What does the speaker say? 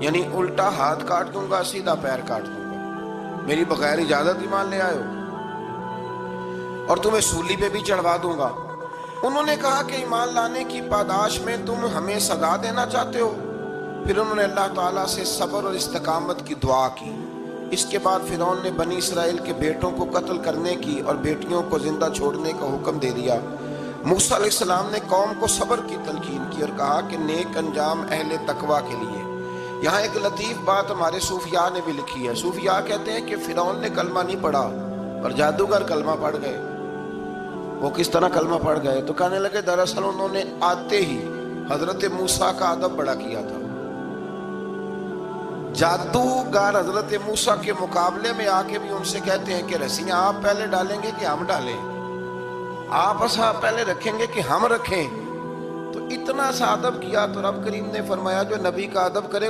یعنی الٹا ہاتھ کاٹ دوں گا، سیدھا پیر کاٹ دوں گا، میری بغیر اجازت ایمان لے آئے ہو، اور تمہیں سولی پہ بھی چڑھوا دوں گا۔ انہوں نے کہا کہ ایمان لانے کی پاداش میں تم ہمیں سزا دینا چاہتے ہو؟ پھر انہوں نے اللہ تعالیٰ سے صبر اور استقامت کی دعا کی۔ اس کے بعد فرعون نے بنی اسرائیل کے بیٹوں کو قتل کرنے کی اور بیٹیوں کو زندہ چھوڑنے کا حکم دے دیا۔ موسیٰ علیہ السلام نے قوم کو صبر کی تلقین کی اور کہا کہ نیک انجام اہل تقویٰ کے لیے۔ یہاں ایک لطیف بات ہمارے صوفیاء نے بھی لکھی ہے۔ صوفیاء کہتے ہیں کہ فرعون نے کلمہ نہیں پڑھا اور جادوگر کلمہ پڑھ گئے۔ وہ کس طرح کلمہ پڑھ گئے؟ تو کہنے لگے دراصل انہوں نے آتے ہی حضرت موسیٰ کا ادب بڑا کیا تھا۔ جادوگر حضرت موسیٰ کے مقابلے میں آ کے بھی ان سے کہتے ہیں کہ رسیاں آپ پہلے ڈالیں گے کہ ہم ڈالیں؟ آپ اصحاب پہلے رکھیں گے کہ ہم رکھیں؟ تو اتنا سا ادب کیا تو رب کریم نے فرمایا جو نبی کا ادب کرے